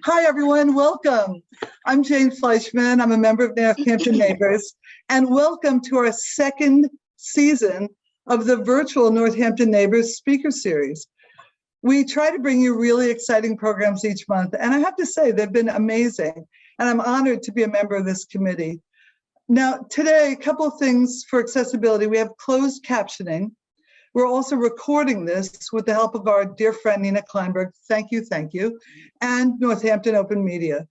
Hi, everyone. Welcome. I'm Jane Fleishman. I'm a member of Northampton Neighbors, and welcome to our second season of the virtual Northampton Neighbors Speaker Series. We try to bring you really exciting programs each month, and I have to say they've been amazing, and I'm honored to be a member of this committee. Now, today, a couple of things for accessibility. We have closed captioning. We're also recording this with the help of our dear friend, Nina Kleinberg. Thank you, and Northampton Open Media.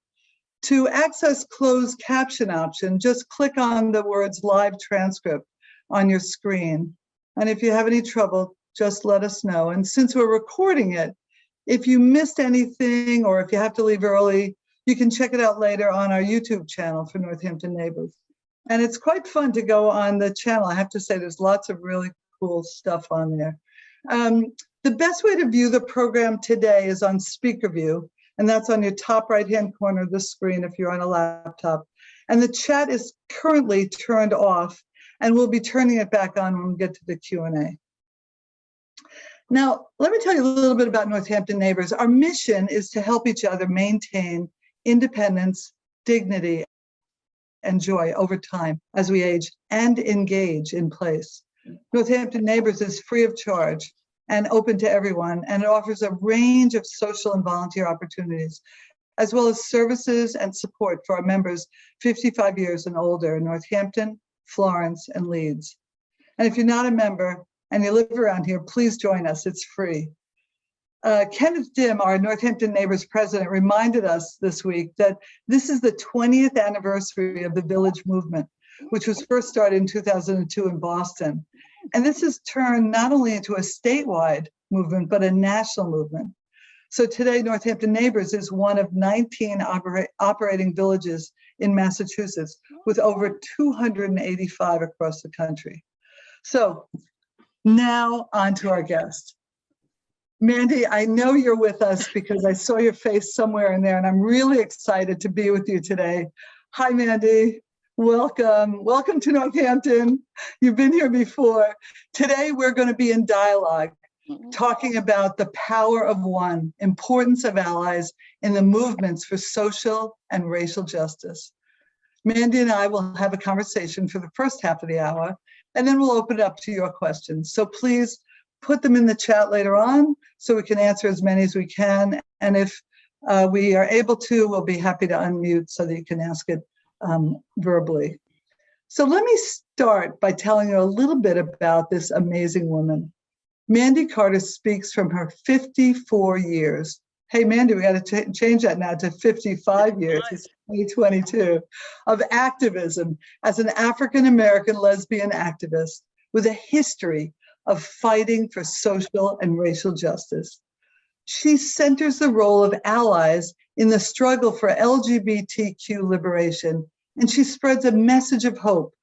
To access closed caption option, just click on the words live transcript on your screen. And if you have any trouble, just let us know. And since we're recording it, if you missed anything or if you have to leave early, you can check it out later on our YouTube channel for Northampton Neighbors. And it's quite fun to go on the channel. I have to say there's lots of really cool stuff on there. The best way to view the program today is on Speaker View, and that's on your top right-hand corner of the screen if you're on a laptop. And the chat is currently turned off, and we'll be turning it back on when we get to the Q&A. Now, let me tell you a little bit about Northampton Neighbors. Our mission is to help each other maintain independence, dignity, and joy over time as we age and engage in place. Northampton Neighbors is free of charge and open to everyone, and it offers a range of social and volunteer opportunities, as well as services and support for our members 55 years and older in Northampton, Florence, and Leeds. And if you're not a member and you live around here, please join us, it's free. Kenneth Dim, our Northampton Neighbors president, reminded us this week that this is the 20th anniversary of the Village Movement, which was first started in 2002 in Boston. And this has turned not only into a statewide movement, but a national movement. So today, Northampton Neighbors is one of 19 operating villages in Massachusetts, with over 285 across the country. So now on to our guest. Mandy, I know you're with us because I saw your face somewhere in there, and I'm really excited to be with you today. Hi, Mandy. Welcome. Welcome to Northampton. You've been here before. Today, we're going to be in dialogue, talking about the power of one, importance of allies in the movements for social and racial justice. Mandy and I will have a conversation for the first half of the hour, and then we'll open it up to your questions. So please put them in the chat later on so we can answer as many as we can. And if we are able to, we'll be happy to unmute so that you can ask it verbally. So let me start by telling you a little bit about this amazing woman. Mandy Carter speaks from her 54 years. Hey, Mandy, we got to change that now to 55 years. It's 2022 of activism as an African-American lesbian activist with a history of fighting for social and racial justice. She centers the role of allies in the struggle for LGBTQ liberation, and she spreads a message of hope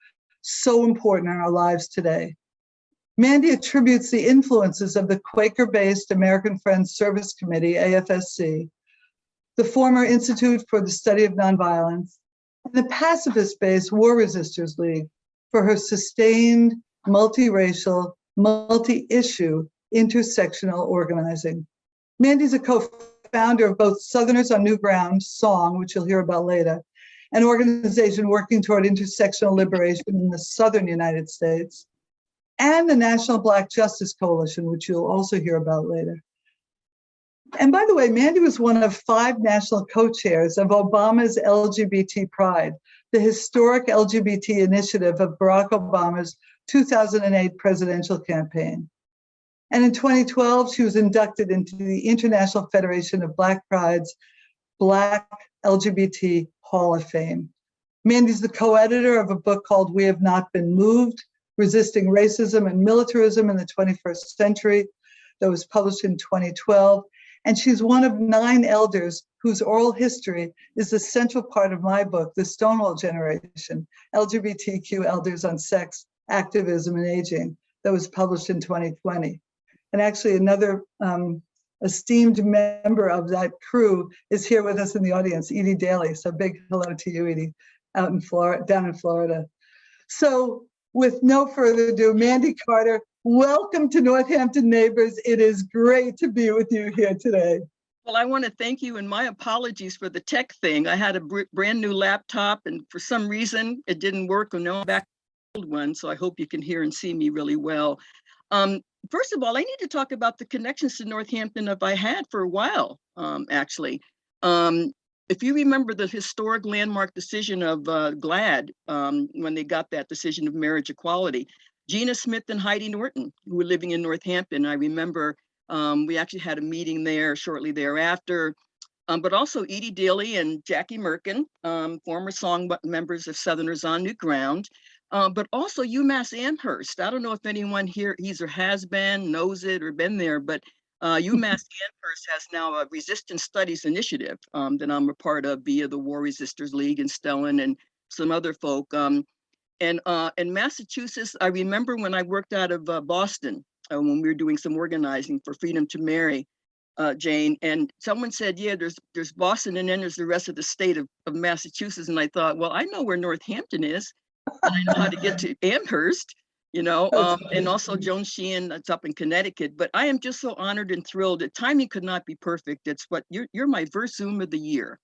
so important in our lives today. Mandy attributes the influences of the Quaker-based American Friends Service Committee, AFSC, the former Institute for the Study of Nonviolence, and the pacifist-based War Resisters League for her sustained, multiracial, multi-issue, intersectional organizing. Mandy's a co-founder of both Southerners on New Ground, SONG, which you'll hear about later, an organization working toward intersectional liberation in the Southern United States, and the National Black Justice Coalition, which you'll also hear about later. And by the way, Mandy was one of 5 national co-chairs of Obama's LGBT Pride, the historic LGBT initiative of Barack Obama's 2008 presidential campaign. And in 2012, she was inducted into the International Federation of Black Pride's Black LGBT Hall of Fame. Mandy's the co-editor of a book called We Have Not Been Moved, Resisting Racism and Militarism in the 21st Century, that was published in 2012. And she's one of 9 elders whose oral history is the central part of my book, The Stonewall Generation, LGBTQ Elders on Sex, Activism, and Aging, that was published in 2020. And actually another esteemed member of that crew is here with us in the audience, Edie Daly. So big hello to you, Edie, out in Florida, down in Florida. So with no further ado, Mandy Carter, welcome to Northampton Neighbors. It is great to be with you here today. Well, I want to thank you, and my apologies for the tech thing. I had a brand new laptop, and for some reason it didn't work, and now I'm back to the old one, so I hope you can hear and see me really well. Um, First of all, I need to talk about the connections to Northampton that I had for a while, actually. Um, if you remember the historic landmark decision of GLAD, when they got that decision of marriage equality, Gina Smith and Heidi Norton, who were living in Northampton, I remember we actually had a meeting there shortly thereafter. But also Edie Daly and Jackie Merkin, former song members of Southerners on New Ground, but also UMass Amherst. I don't know if anyone here either has been, knows it, or been there, but UMass Amherst has now a resistance studies initiative that I'm a part of via the War Resisters League and Stellan and some other folk. And in Massachusetts, I remember when I worked out of Boston, when we were doing some organizing for Freedom to Marry, Jane, and someone said, yeah, there's Boston, and then there's the rest of the state of Massachusetts. And I thought, well, I know where Northampton is, and I know how to get to Amherst, and also Joan Sheehan, that's up in Connecticut. But I am just so honored and thrilled that timing could not be perfect. It's what you're my first Zoom of the year.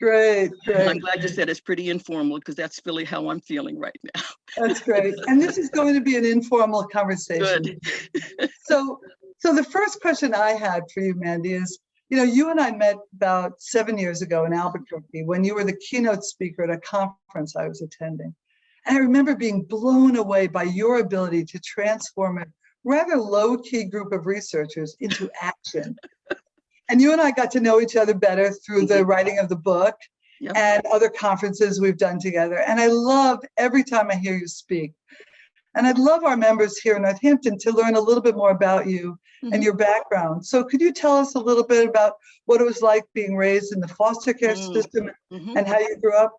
Great, And I'm great. glad you said it's pretty informal, because that's really how I'm feeling right now. That's great. And this is going to be an informal conversation. Good. So, so the first question I had for you, Mandy, is, you and I met about 7 years ago in Albuquerque when you were the keynote speaker at a conference I was attending. And I remember being blown away by your ability to transform a rather low-key group of researchers into action. And you and I got to know each other better through the writing of the book. Yep. And other conferences we've done together. And I love every time I hear you speak. And I'd love our members here in Northampton to learn a little bit more about you and your background. So could you tell us a little bit about what it was like being raised in the foster care system and how you grew up?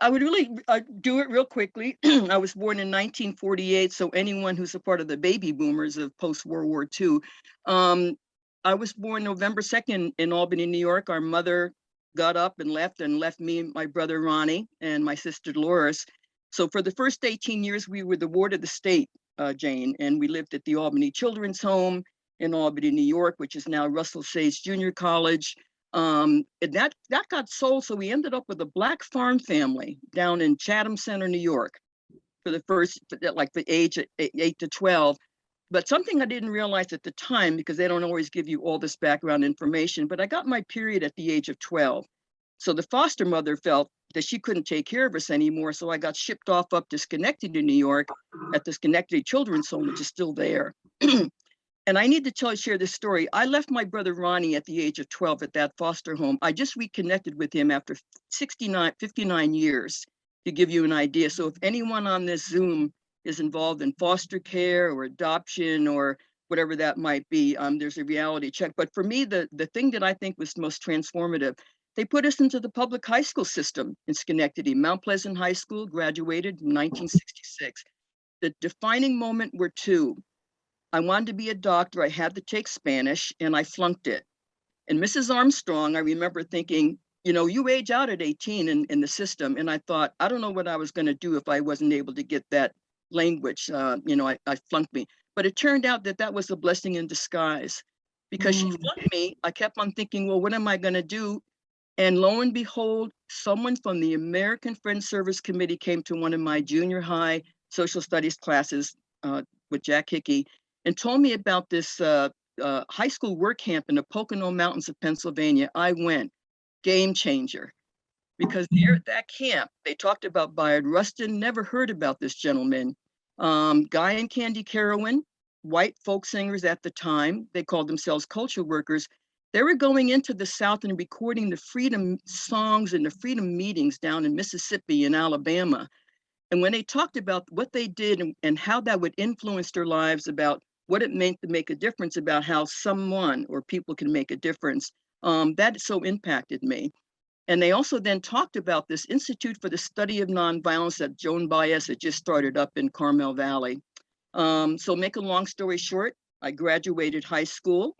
I would really do it real quickly. I was born in 1948, so anyone who's a part of the baby boomers of post-World War II. I was born November 2nd in Albany, New York. Our mother got up and left me, my brother Ronnie, and my sister Dolores. So for the first 18 years, we were the ward of the state, Jane, and we lived at the Albany Children's Home in Albany, New York, which is now Russell Sage Junior College. And that got sold, so we ended up with a Black farm family down in Chatham Center, New York, for the first, like the age of 8 to 12. But something I didn't realize at the time, because they don't always give you all this background information, but I got my period at the age of 12. So the foster mother felt that she couldn't take care of us anymore. So I got shipped off up to Schenectady, New York, at the Schenectady Children's Home, which is still there. And I need to share this story. I left my brother Ronnie at the age of 12 at that foster home. I just reconnected with him after 59 years, to give you an idea. So if anyone on this Zoom is involved in foster care or adoption or whatever that might be, there's a reality check. But for me, the thing that I think was most transformative, they put us into the public high school system in Schenectady. Mount Pleasant High School, graduated in 1966. The defining moment were two. I wanted to be a doctor. I had to take Spanish, and I flunked it. And Mrs. Armstrong, I remember thinking, you age out at 18 in the system. And I thought, I don't know what I was going to do if I wasn't able to get that language. I flunked me. But it turned out that was a blessing in disguise, because she flunked me. I kept on thinking, well, what am I going to do? And lo and behold, someone from the American Friends Service Committee came to one of my junior high social studies classes with Jack Hickey and told me about this high school work camp in the Pocono Mountains of Pennsylvania. I went, game changer, because there at that camp, they talked about Bayard Rustin, never heard about this gentleman. Guy and Candy Carowin, white folk singers at the time, they called themselves culture workers. They were going into the South and recording the freedom songs and the freedom meetings down in Mississippi and Alabama. And when they talked about what they did and how that would influence their lives, about what it meant to make a difference, about how someone or people can make a difference, that so impacted me. And they also then talked about this Institute for the Study of Nonviolence that Joan Baez had just started up in Carmel Valley. So make a long story short, I graduated high school.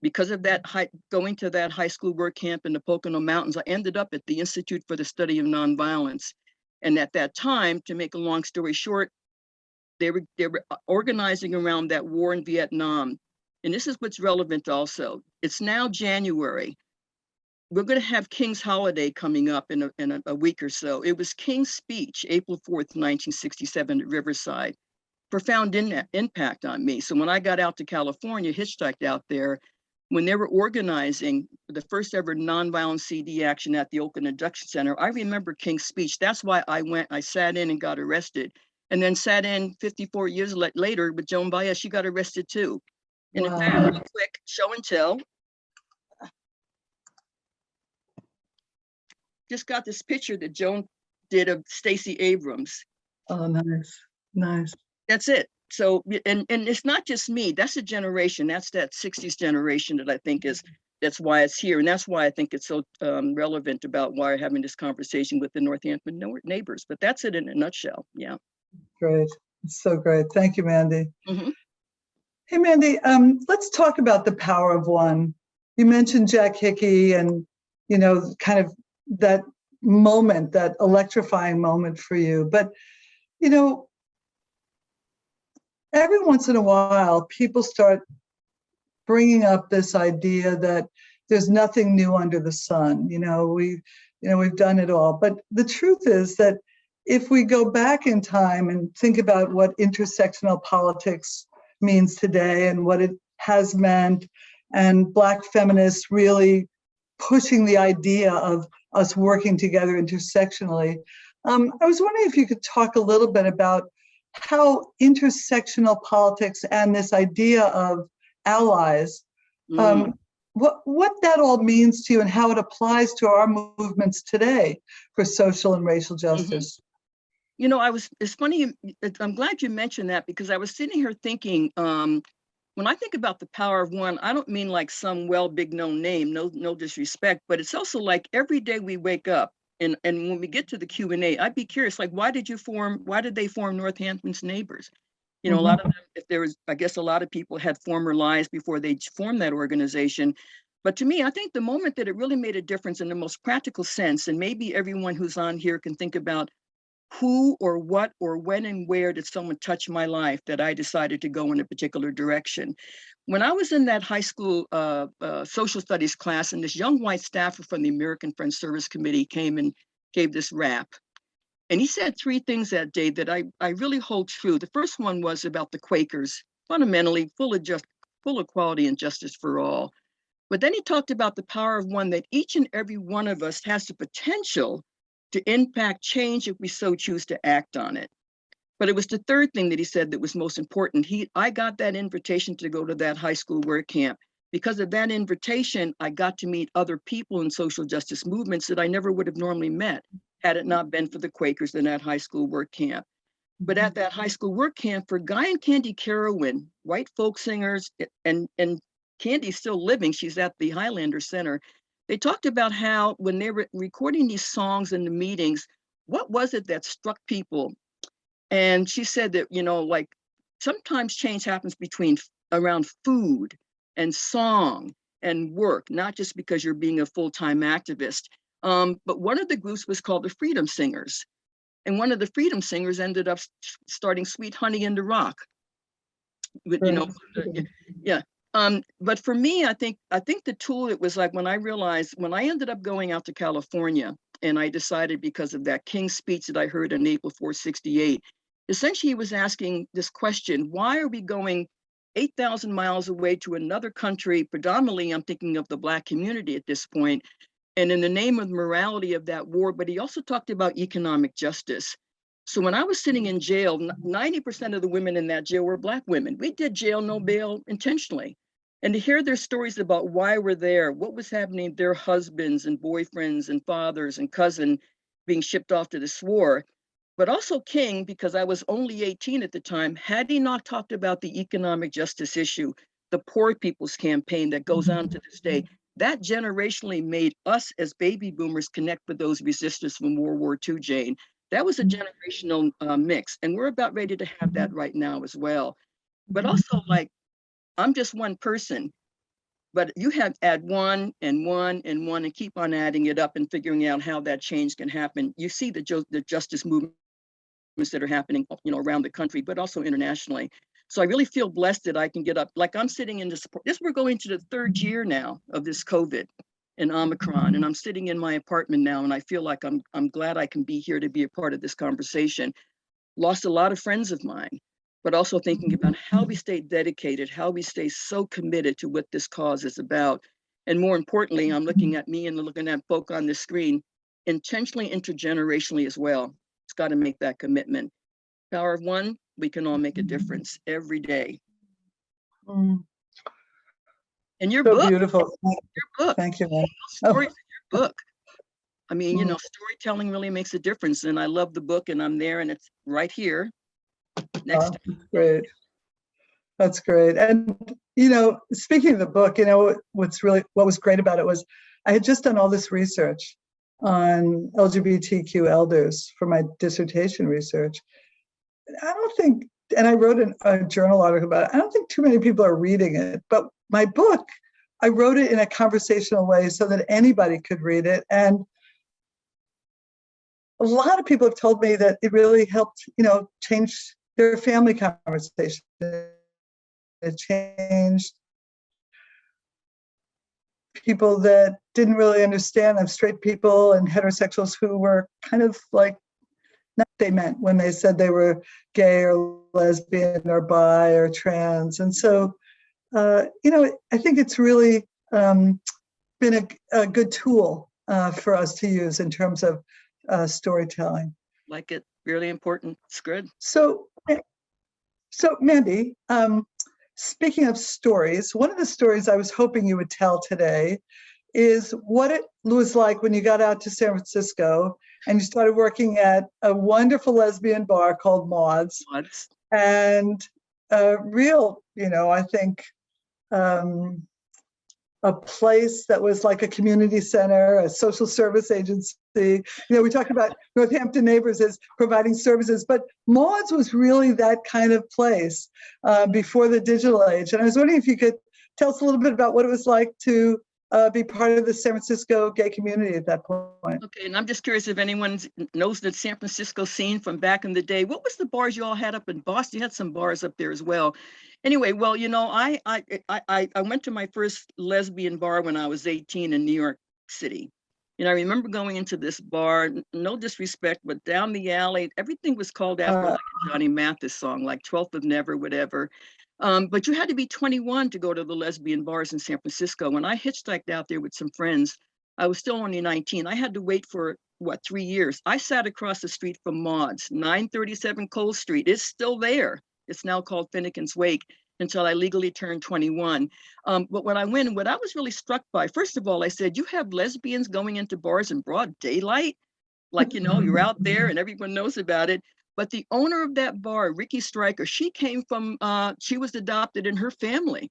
Because of that, going to that high school work camp in the Pocono Mountains, I ended up at the Institute for the Study of Nonviolence. And at that time, to make a long story short, they were organizing around that war in Vietnam. and this is what's relevant also. It's now January. We're going to have King's holiday coming up in a week or so. It was King's speech, April 4th, 1967 at Riverside. Profound impact on me. So when I got out to California, hitchhiked out there, when they were organizing the first ever nonviolent CD action at the Oakland Induction Center, I remember King's speech. That's why I went, I sat in and got arrested, and then sat in 54 years later with Joan Baez. She got arrested too. And in fact, real quick, show and tell. Just got this picture that Joan did of Stacey Abrams. Oh, nice, nice. That's it. So, and it's not just me, that's a generation, that's that 60s generation that I think that's why it's here. And that's why I think it's so relevant about why we're having this conversation with the Northampton neighbors. But that's it in a nutshell. Yeah. Great. It's so great. Thank you, Mandy. Mm-hmm. Hey, Mandy, let's talk about the power of one. You mentioned Jack Hickey and, you know, kind of that moment, that electrifying moment for you. But, you know, every once in a while, people start bringing up this idea that there's nothing new under the sun. We've done it all. But the truth is that if we go back in time and think about what intersectional politics means today and what it has meant, and Black feminists really pushing the idea of us working together intersectionally, I was wondering if you could talk a little bit about how intersectional politics and this idea of allies, what that all means to you and how it applies to our movements today for social and racial justice. You know, it's funny, I'm glad you mentioned that, because I was sitting here thinking, when I think about the power of one, I don't mean like some big known name, no disrespect, but it's also like every day we wake up, and when we get to the Q&A, I'd be curious, like, why did they form Northampton's Neighbors? You know, a lot of them, I guess a lot of people had former lives before they formed that organization. But to me, I think the moment that it really made a difference in the most practical sense, and maybe everyone who's on here can think about who or what or when and where did someone touch my life that I decided to go in a particular direction. When I was in that high school social studies class, and this young white staffer from the American Friends Service Committee came and gave this rap. And he said three things that day that I really hold true. The first one was about the Quakers, fundamentally full of equality and justice for all. But then he talked about the power of one, that each and every one of us has the potential to impact change if we so choose to act on it. But it was the third thing that he said that was most important. I got that invitation to go to that high school work camp. Because of that invitation, I got to meet other people in social justice movements that I never would have normally met had it not been for the Quakers in that high school work camp. But at that high school work camp, for Guy and Candy Carowin, white folk singers, and Candy's still living, she's at the Highlander Center, they talked about how when they were recording these songs in the meetings, what was it that struck people? And she said that, you know, like sometimes change happens around food and song and work, not just because you're being a full-time activist. But one of the groups was called the Freedom Singers. And one of the Freedom Singers ended up starting Sweet Honey in the Rock. You know, yeah. But for me, I think the tool, it was like when I ended up going out to California, and I decided, because of that King speech that I heard in April 468, essentially he was asking this question: why are we going 8,000 miles away to another country? Predominantly, I'm thinking of the Black community at this point, and in the name of morality of that war. But he also talked about economic justice. So when I was sitting in jail, 90% of the women in that jail were Black women. We did jail, no bail intentionally. And to hear their stories about why we're there, what was happening, their husbands and boyfriends and fathers and cousin being shipped off to this war. But also King, because I was only 18 at the time, had he not talked about the economic justice issue, the Poor People's Campaign that goes on to this day, that generationally made us as baby boomers connect with those resistors from World War II, Jane. That was a generational mix. And we're about ready to have that right now as well. But also, like, I'm just one person, but you have add one and one and one and keep on adding it up and figuring out how that change can happen. You see the justice movements that are happening, you know, around the country, but also internationally. So I really feel blessed that I can get up. Like I'm sitting in this, we're going to the third year now of this COVID and Omicron, and I'm sitting in my apartment now, and I feel like I'm glad I can be here to be a part of this conversation. Lost a lot of friends of mine, but also thinking about how we stay dedicated, how we stay so committed to what this cause is about. And more importantly, I'm looking at me and looking at folk on the screen, intentionally, intergenerationally as well. It's got to make that commitment. Power of one, we can all make a difference every day. Mm. And your So book, beautiful. your book, Thank you, man. stories in your book. I mean, you know, Mm. storytelling really makes a difference. And I love the book, and I'm there, and it's right here next to Great. That's great. And, you know, speaking of the book, you know, what was great about it was I had just done all this research on LGBTQ elders for my dissertation research. I don't think, and I wrote a journal article about it, I don't think too many people are reading it, but my book, I wrote it in a conversational way so that anybody could read it. And a lot of people have told me that it really helped, you know, change their family conversation. It changed people that didn't really understand them, straight people and heterosexuals who were kind of like, not what they meant when they said they were gay or lesbian or bi or trans. And so, you know, I think it's really been a good tool for us to use in terms of storytelling. like it, really important. It's good. So Mandy, speaking of stories, one of the stories I was hoping you would tell today is what it was like when you got out to San Francisco and you started working at a wonderful lesbian bar called Maud's. And real, you know, I think a place that was like a community center, a social service agency. You know, we talk about Northampton Neighbors as providing services, but Maud's was really that kind of place before the digital age. And I was wondering if you could tell us a little bit about what it was like to be part of the San Francisco gay community at that point. Okay, and I'm just curious if anyone knows the San Francisco scene from back in the day. What was the bars you all had up in Boston? You had some bars up there as well. Anyway, well, you know, I went to my first lesbian bar when I was 18 in New York City. And I remember going into this bar, no disrespect, but down the alley, everything was called after like a Johnny Mathis song, like 12th of Never, whatever. But you had to be 21 to go to the lesbian bars in San Francisco. When I hitchhiked out there with some friends, I was still only 19. I had to wait for, 3 years. I sat across the street from Maud's, 937 Cole Street. It's still there. It's now called Finnegan's Wake until I legally turned 21. But when I went, what I was really struck by, first of all, I said, you have lesbians going into bars in broad daylight? Like, you know, you're out there and everyone knows about it. But the owner of that bar, Ricky Stryker, she came from, she was adopted in her family.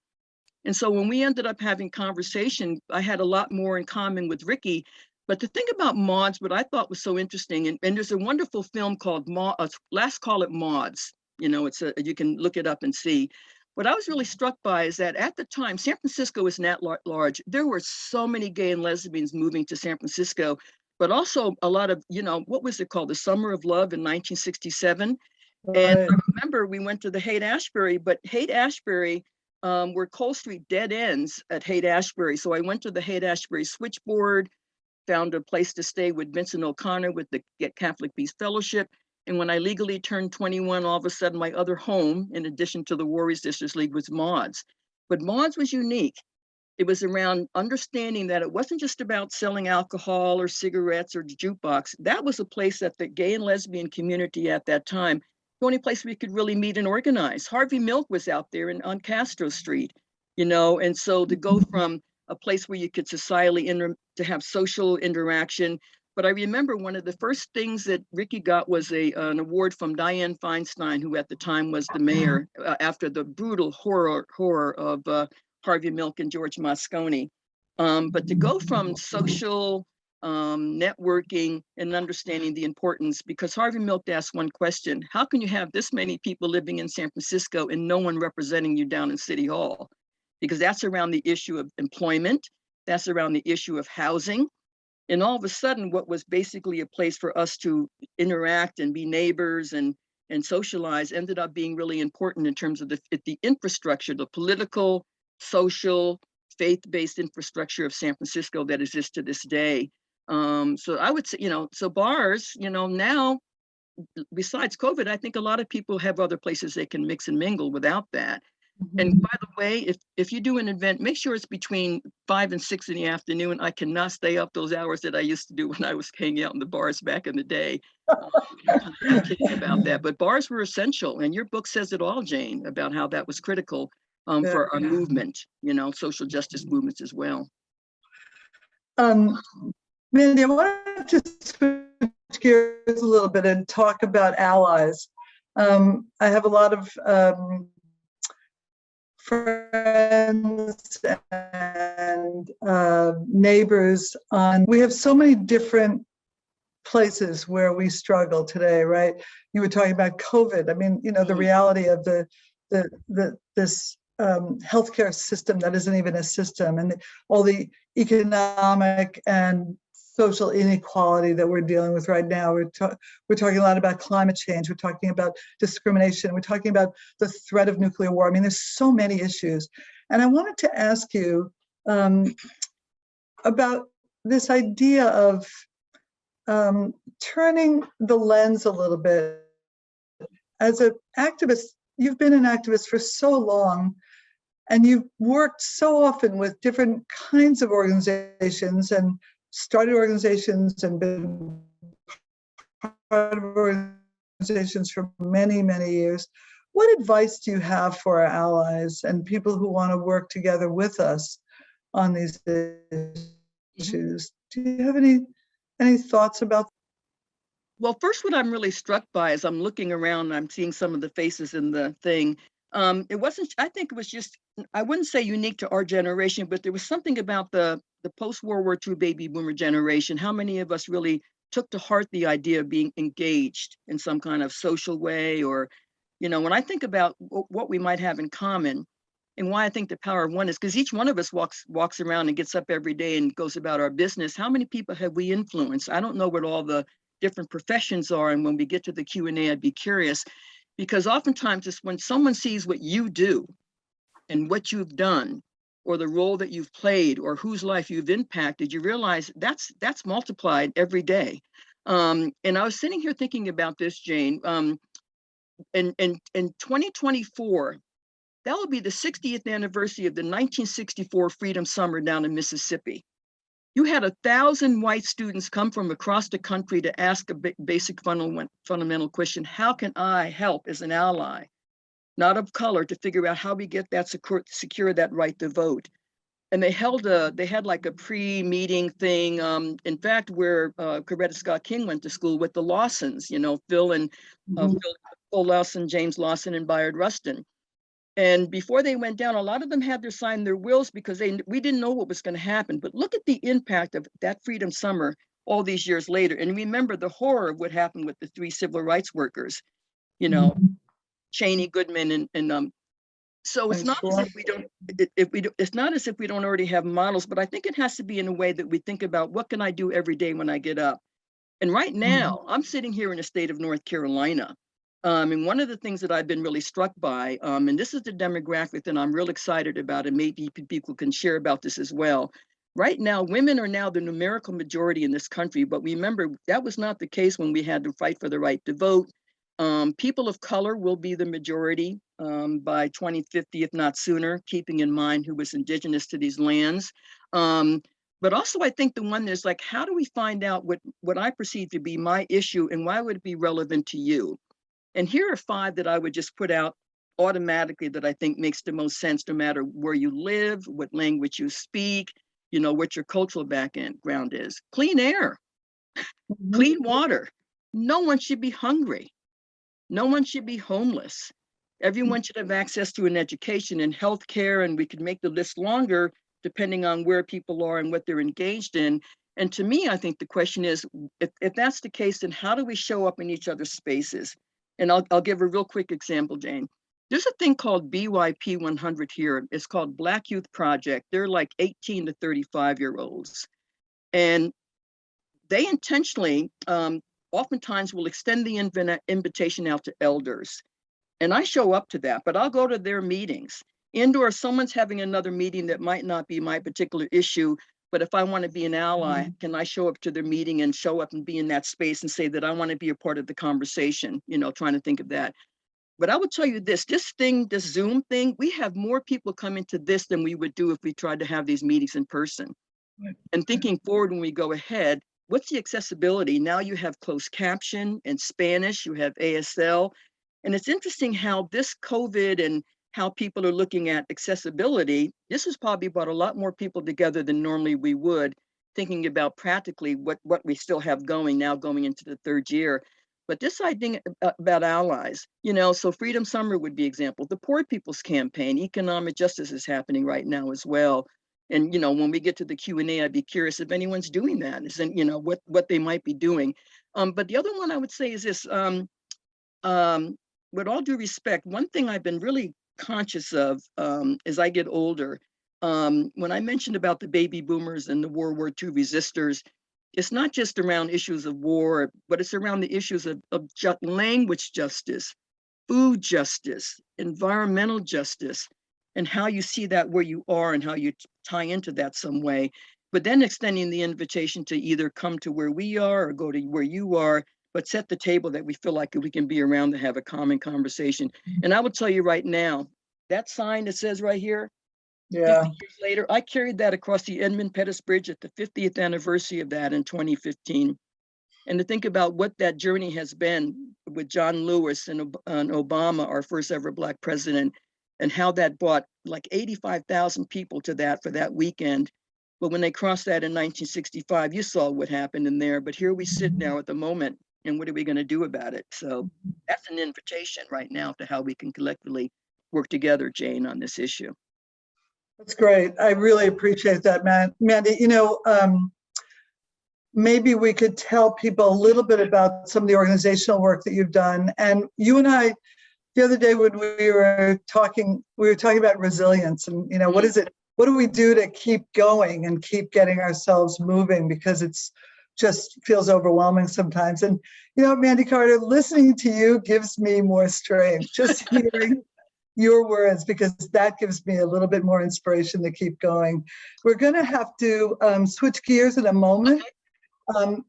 And so when we ended up having conversation, I had a lot more in common with Ricky. But the thing about Maud's, what I thought was so interesting, and there's a wonderful film called Last Call at Maud's. You know, you can look it up and see. What I was really struck by is that at the time, San Francisco was not large. There were so many gay and lesbians moving to San Francisco, but also a lot of, you know, what was it called? The Summer of Love in 1967. Right. And I remember we went to the Haight-Ashbury, but Haight-Ashbury, where Cole Street dead ends at Haight-Ashbury. So I went to the Haight-Ashbury switchboard, found a place to stay with Vincent O'Connor with the Catholic Peace Fellowship. And when I legally turned 21, all of a sudden my other home, in addition to the Warriors District League, was Maud's. But Maud's was unique. It was around understanding that it wasn't just about selling alcohol or cigarettes or the jukebox. That was a place that the gay and lesbian community at that time, the only place we could really meet and organize. Harvey Milk was out there on Castro Street, you know, and so to go from a place where you could socially to have social interaction. But I remember one of the first things that Ricky got was an award from Dianne Feinstein, who at the time was the mayor, after the brutal horror of Harvey Milk and George Moscone. But to go from social networking and understanding the importance, because Harvey Milk asked one question: how can you have this many people living in San Francisco and no one representing you down in City Hall? Because that's around the issue of employment, that's around the issue of housing. And all of a sudden, what was basically a place for us to interact and be neighbors and and socialize ended up being really important in terms of the infrastructure, the political, social, faith-based infrastructure of San Francisco that exists to this day. So I would say, so bars, now, besides COVID, I think a lot of people have other places they can mix and mingle without that. And by the way, if you do an event, make sure it's between 5 and 6 in the afternoon. I cannot stay up those hours that I used to do when I was hanging out in the bars back in the day. I'm kidding about that, but bars were essential. And your book says it all, Jane, about how that was critical for our movement, social justice movements as well. Mandy, I want to switch gears a little bit and talk about allies. I have a lot of friends and neighbors we have so many different places where we struggle today, right? You were talking about COVID. I mean, the reality of this healthcare system that isn't even a system, and all the economic and social inequality that we're dealing with right now. We're talking a lot about climate change. We're talking about discrimination. We're talking about the threat of nuclear war. I mean, there's so many issues. And I wanted to ask you about this idea of turning the lens a little bit. As an activist, you've been an activist for so long, and you've worked so often with different kinds of organizations and started organizations and been part of organizations for many, many years. What advice do you have for our allies and people who want to work together with us on these issues? Do you have any thoughts about that? Well, first, what I'm really struck by is I'm looking around and I'm seeing some of the faces in the thing. It wasn't, I think it was just, I wouldn't say unique to our generation, but there was something about the post-World War II baby boomer generation. How many of us really took to heart the idea of being engaged in some kind of social way? Or, when I think about what we might have in common and why I think the power of one is because each one of us walks around and gets up every day and goes about our business. How many people have we influenced? I don't know what all the different professions are. And when we get to the Q&A, I'd be curious, because oftentimes it's when someone sees what you do and what you've done, or the role that you've played, or whose life you've impacted, you realize that's multiplied every day. And I was sitting here thinking about this, Jane. In 2024, that will be the 60th anniversary of the 1964 Freedom Summer down in Mississippi. You had 1,000 white students come from across the country to ask a basic fundamental question: how can I help as an ally, not of color, to figure out how we get that secure that right to vote? And they had like a pre-meeting thing. In fact, where Coretta Scott King went to school with the Lawsons, Phil Lawson, James Lawson, and Bayard Rustin. And before they went down, a lot of them had to sign their wills because we didn't know what was going to happen. But look at the impact of that Freedom Summer all these years later. And remember the horror of what happened with the 3 civil rights workers, Cheney, Goodman, and so it's not as if we don't, it's not as if we don't already have models, but I think it has to be in a way that we think about, what can I do every day when I get up? And right now, I'm sitting here in the state of North Carolina. And one of the things that I've been really struck by, and this is the demographic that I'm real excited about, and maybe people can share about this as well. Right now, women are now the numerical majority in this country, but remember, that was not the case when we had to fight for the right to vote. People of color will be the majority by 2050, if not sooner, keeping in mind who was indigenous to these lands. But also, I think the one that's like, how do we find out what I perceive to be my issue, and why would it be relevant to you? And here are 5 that I would just put out automatically that I think makes the most sense, no matter where you live, what language you speak, what your cultural background is. Clean air, clean water. No one should be hungry. No one should be homeless. Everyone should have access to an education and healthcare, and we could make the list longer depending on where people are and what they're engaged in. And to me, I think the question is, if that's the case, then how do we show up in each other's spaces? And I'll give a real quick example, Jane. There's a thing called BYP 100 here. It's called Black Youth Project. They're like 18 to 35-year-olds. And they intentionally oftentimes will extend the invitation out to elders. And I show up to that, but I'll go to their meetings. And/or if someone's having another meeting that might not be my particular issue, but if I want to be an ally, can I show up to their meeting and show up and be in that space and say that I want to be a part of the conversation, trying to think of that. But I would tell you this Zoom thing, we have more people come into this than we would do if we tried to have these meetings in person. Right. And thinking forward when we go ahead, what's the accessibility? Now you have closed caption and Spanish, you have ASL. And it's interesting how this COVID and how people are looking at accessibility, this has probably brought a lot more people together than normally we would, thinking about practically what we still have going now, going into the third year. But this idea about allies, so Freedom Summer would be example. The Poor People's Campaign, economic justice is happening right now as well. And, when we get to the Q&A, I'd be curious if anyone's doing that, what they might be doing. But the other one I would say is this, with all due respect, one thing I've been really conscious of as I get older, when I mentioned about the baby boomers and the World War II resistors, it's not just around issues of war, but it's around the issues of language justice, food justice, environmental justice, and how you see that where you are and how you tie into that some way. But then extending the invitation to either come to where we are or go to where you are, but set the table that we feel like we can be around to have a common conversation. And I will tell you right now, that sign that says right here, 50 years later, I carried that across the Edmund Pettus Bridge at the 50th anniversary of that in 2015. And to think about what that journey has been with John Lewis and Obama, our first ever Black president, and how that brought like 85,000 people to that for that weekend. But when they crossed that in 1965, you saw what happened in there. But here we sit now at the moment, and what are we going to do about it? So that's an invitation right now to how we can collectively work together, Jane, on this issue. That's great. I really appreciate that, Mandy. Maybe we could tell people a little bit about some of the organizational work that you've done. And you and I, the other day when we were talking about resilience and, what is it? What do we do to keep going and keep getting ourselves moving? Because it's just feels overwhelming sometimes. And, Mandy Carter, listening to you gives me more strength, just hearing your words, because that gives me a little bit more inspiration to keep going. We're going to have to switch gears in a moment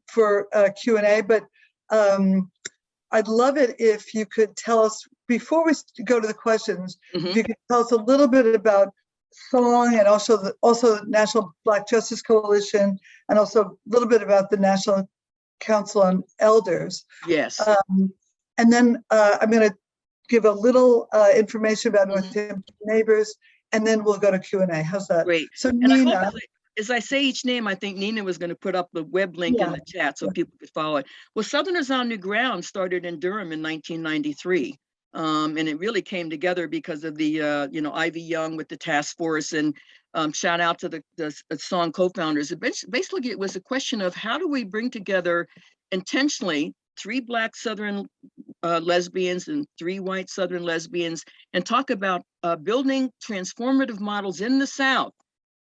for Q&A, but I'd love it if you could tell us, before we go to the questions, if you could tell us a little bit about song and also the National Black Justice Coalition, and also a little bit about the National Council on Elders. Yes. And then I'm going to give a little information about Northampton neighbors, and then we'll go to Q&A. How's that? Great. So and Nina. As I say each name, I think Nina was going to put up the web link in the chat so people could follow it. Well, Southerners on New Ground started in Durham in 1993. And it really came together because of the, Ivy Young with the task force, and shout out to the song co-founders. Basically, it was a question of how do we bring together intentionally 3 Black Southern lesbians and 3 white Southern lesbians and talk about building transformative models in the South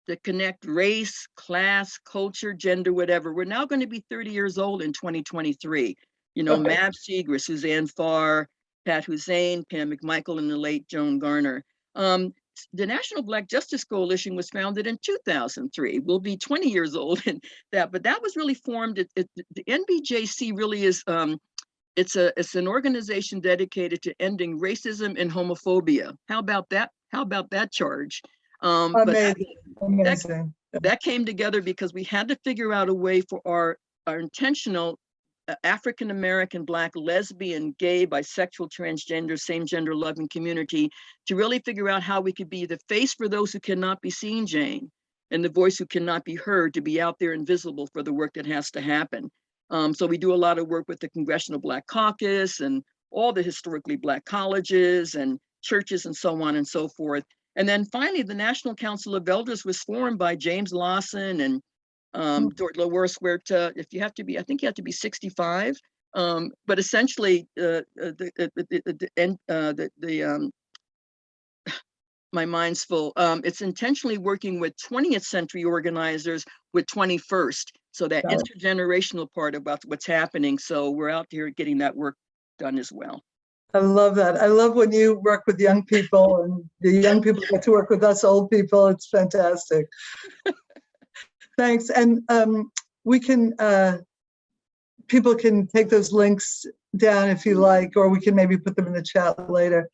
that connect race, class, culture, gender, whatever. We're now going to be 30 years old in 2023. Mab Seeger, Suzanne Farr, Pat Hussein, Pam McMichael, and the late Joan Garner. The National Black Justice Coalition was founded in 2003. We'll be 20 years old in that, but that was really formed. The NBJC really is, it's an organization dedicated to ending racism and homophobia. How about that? How about that charge? Amazing. That came together because we had to figure out a way for our intentional African-American, Black, lesbian, gay, bisexual, transgender, same gender loving community to really figure out how we could be the face for those who cannot be seen, Jane, and the voice who cannot be heard, to be out there and visible for the work that has to happen. So we do a lot of work with the Congressional Black Caucus and all the historically Black colleges and churches and so on and so forth. And then finally, the National Council of Elders was formed by James Lawson and Dort Loworth, where if you have to be, I think you have to be 65. But essentially, my mind's full. It's intentionally working with 20th century organizers with 21st So that Got it. intergenerational part about what's happening. So we're out here getting that work done as well. I love that. I love when you work with young people and the young people get to work with us old people. It's fantastic. Thanks. And we can, people can take those links down if you like, or we can maybe put them in the chat later.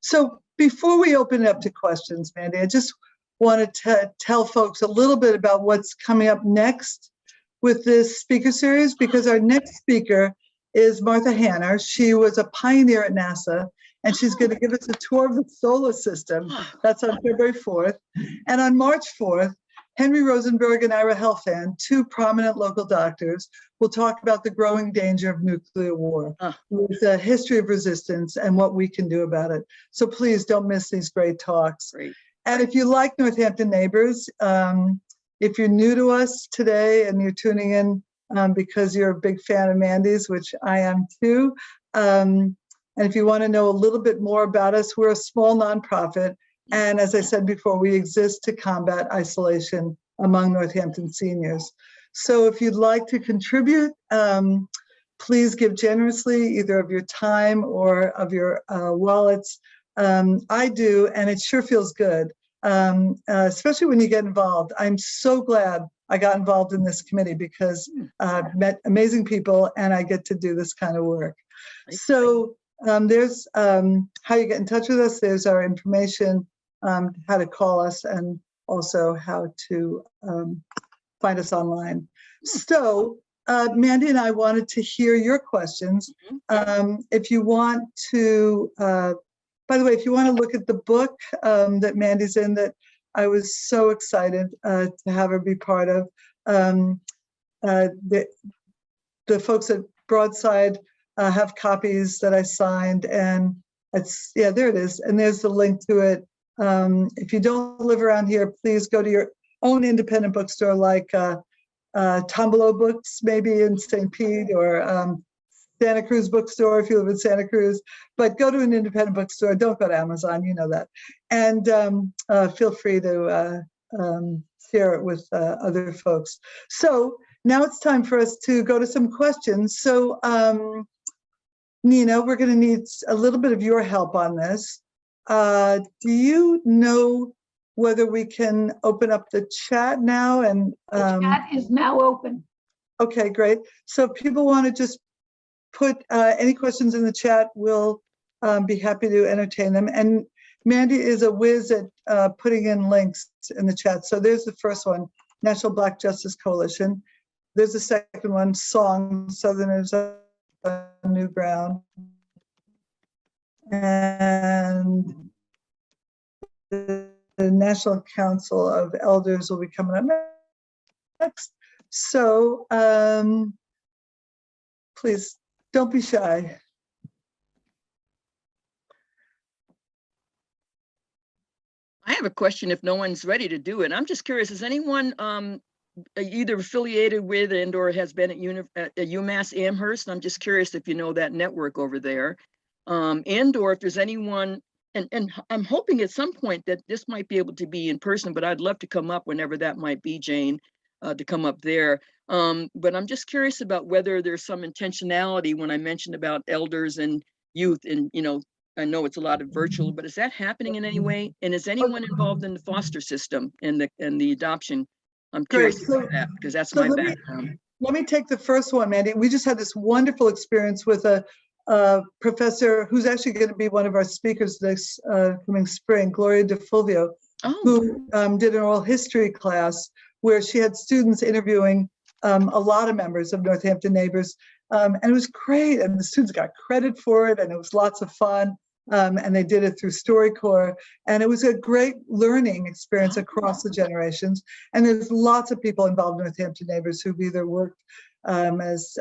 So before we open it up to questions, Mandy, I just wanted to tell folks a little bit about what's coming up next with this speaker series, because our next speaker is Martha Hanner. She was a pioneer at NASA, and she's going to give us a tour of the solar system. That's on February 4th. And on March 4th, Henry Rosenberg and Ira Helfand, two prominent local doctors, will talk about the growing danger of nuclear war, with a history of resistance and what we can do about it. So please don't miss these great talks. Great. And if you like Northampton Neighbors, if you're new to us today and you're tuning in because you're a big fan of Mandy's, which I am too, and if you want to know a little bit more about us, we're a small nonprofit. And as I said before, we exist to combat isolation among Northampton seniors. So if you'd like to contribute, please give generously, either of your time or of your wallets. I do, and it sure feels good, especially when you get involved. I'm so glad I got involved in this committee because I've met amazing people and I get to do this kind of work. So there's how you get in touch with us. There's our information, how to call us, and also how to find us online. So Mandy and I wanted to hear your questions. If you want to, by the way, if you want to look at the book that Mandy's in, that I was so excited to have her be part of, the folks at Broadside have copies that I signed, and it's, yeah, there it is. And there's the link to it. If you don't live around here, please go to your own independent bookstore, like Tombolo Books, maybe in St. Pete, or Santa Cruz bookstore if you live in Santa Cruz. But go to an independent bookstore. Don't go to Amazon, you know that. And feel free to share it with other folks. So now it's time for us to go to some questions. So Nina, we're going to need a little bit of your help on this. Do you know whether we can open up the chat now? And the chat is now open. Okay, great. So if people want to just put any questions in the chat, we'll be happy to entertain them. And Mandy is a whiz at putting in links in the chat. So there's the first one, National Black Justice Coalition. There's the second one, SONG, Southerners on New Ground. And the National Council of Elders will be coming up next. So please don't be shy. I have a question if no one's ready to do it. I'm just curious, is anyone either affiliated with and or has been at UMass Amherst? I'm just curious if you know that network over there. And or if there's anyone, and I'm hoping at some point that this might be able to be in person, but I'd love to come up whenever that might be, Jane, to come up there. But I'm just curious about whether there's some intentionality when I mentioned about elders and youth, and I know it's a lot of virtual, but is that happening in any way? And is anyone involved in the foster system and the adoption? I'm curious about that because that's my background. Let me take the first one, Mandy. We just had this wonderful experience with a professor who's actually going to be one of our speakers this coming spring, Gloria DeFulvio, who did an oral history class where she had students interviewing a lot of members of Northampton Neighbors. And it was great. And the students got credit for it, and it was lots of fun. And they did it through StoryCorps. And it was a great learning experience across the generations. And there's lots of people involved in Northampton Neighbors who've either worked as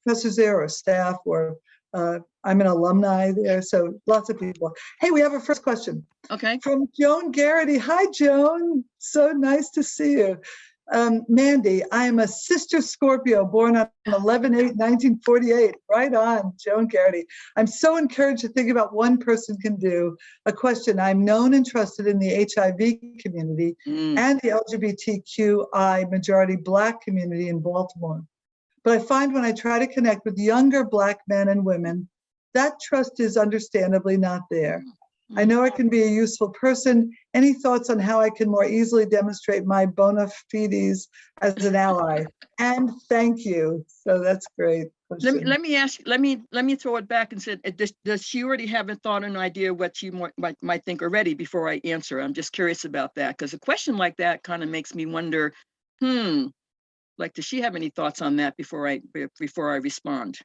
professors there or staff, or I'm an alumni there, so lots of people. Hey, we have our first question. Okay. From Joan Garrity. Hi, Joan. So nice to see you. Mandy, I am a sister Scorpio born on 11/8/1948. Right on, Joan Garrity. I'm so encouraged to think about one person can do. A question. I'm known and trusted in the HIV community and the LGBTQI majority Black community in Baltimore. But I find when I try to connect with younger Black men and women, that trust is understandably not there. I know I can be a useful person. Any thoughts on how I can more easily demonstrate my bona fides as an ally? And thank you. So that's great. Let me ask. Let me throw it back and say, does she already have a thought or an idea what she might think already before I answer? I'm just curious about that, because a question like that kind of makes me wonder. Like, does she have any thoughts on that before I respond?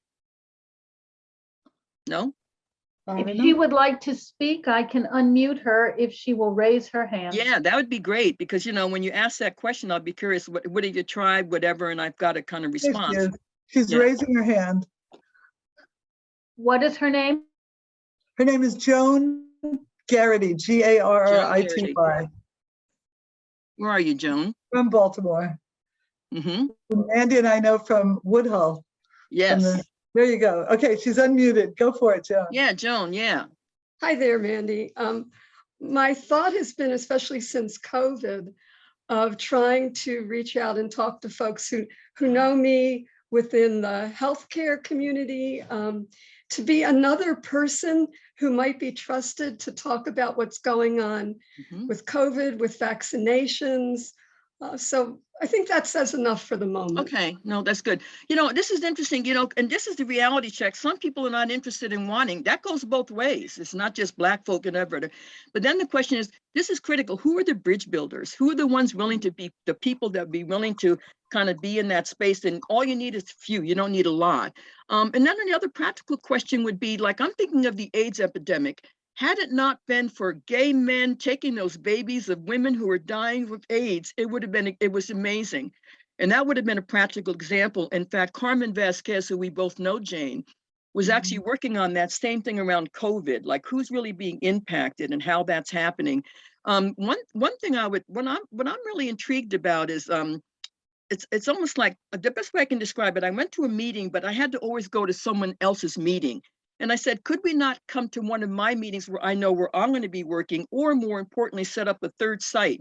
No. If she would like to speak, I can unmute her if she will raise her hand. Yeah, that would be great, because when you ask that question, I'll be curious. What have you tried? Whatever, and I've got to kind of respond. She's raising her hand. What is her name? Her name is Joan Garrity, Garrity. Where are you, Joan? From Baltimore. Mandy and I know from Woodhull. Yes. There you go. Okay, she's unmuted. Go for it, Joan. Yeah, Joan, yeah. Hi there, Mandy. My thought has been, especially since COVID, of trying to reach out and talk to folks who know me within the healthcare community, to be another person who might be trusted to talk about what's going on with COVID, with vaccinations. So I think that says enough for the moment. Okay, no, that's good. This is interesting, and this is the reality check. Some people are not interested in wanting. That goes both ways. It's not just Black folk and everything. But then the question is, this is critical. Who are the bridge builders? Who are the ones willing to be the people that be willing to kind of be in that space? And all you need is few. You don't need a lot. And then the other practical question would be, like, I'm thinking of the AIDS epidemic. Had it not been for gay men taking those babies of women who were dying with AIDS, it was amazing. And that would have been a practical example. In fact, Carmen Vasquez, who we both know, Jane, was actually working on that same thing around COVID, like who's really being impacted and how that's happening. One thing what I'm really intrigued about is, it's almost like, the best way I can describe it, I went to a meeting, but I had to always go to someone else's meeting. And I said, could we not come to one of my meetings where I know where I'm going to be working, or more importantly, set up a third site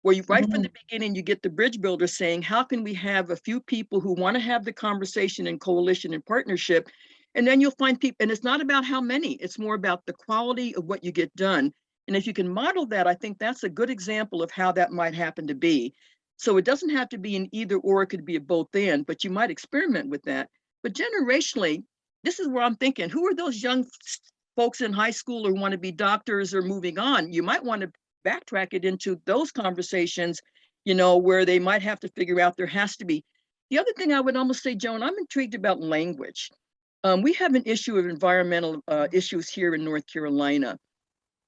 where you, right from the beginning, you get the bridge builder saying, how can we have a few people who want to have the conversation and coalition and partnership? And then you'll find people, and it's not about how many, it's more about the quality of what you get done. And if you can model that, I think that's a good example of how that might happen to be. So it doesn't have to be an either or, it could be a both and, but you might experiment with that. But generationally, this is where I'm thinking, who are those young folks in high school who want to be doctors or moving on? You might want to backtrack it into those conversations, where they might have to figure out there has to be. The other thing I would almost say, Joan, I'm intrigued about language. We have an issue of environmental issues here in North Carolina.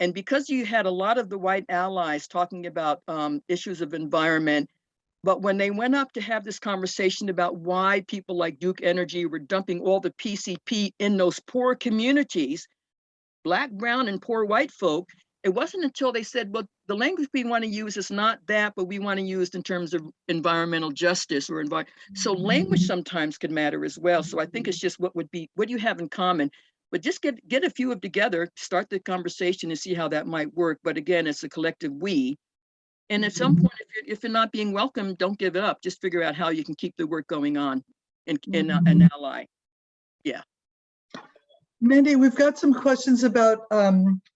And because you had a lot of the white allies talking about issues of environment, but when they went up to have this conversation about why people like Duke Energy were dumping all the PCP in those poor communities, Black, brown, and poor white folk, it wasn't until they said, well, the language we want to use is not that, but we want to use in terms of environmental justice or so language sometimes can matter as well. So I think it's just what do you have in common? But just get a few of together, start the conversation and see how that might work. But again, it's a collective we. And at some point, if you're not being welcome, don't give it up. Just figure out how you can keep the work going on and an ally. Yeah. Mandy, we've got some questions about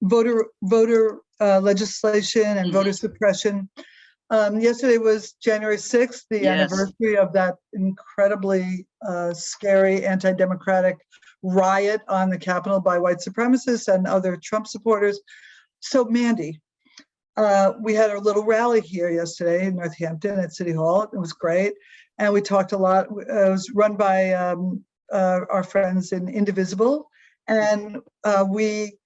voter legislation and voter suppression. Yesterday was January 6th, the anniversary of that incredibly scary anti-democratic riot on the Capitol by white supremacists and other Trump supporters. So Mandy, we had a little rally here yesterday in Northampton at City Hall. It was great. And we talked a lot. It was run by our friends in Indivisible. And we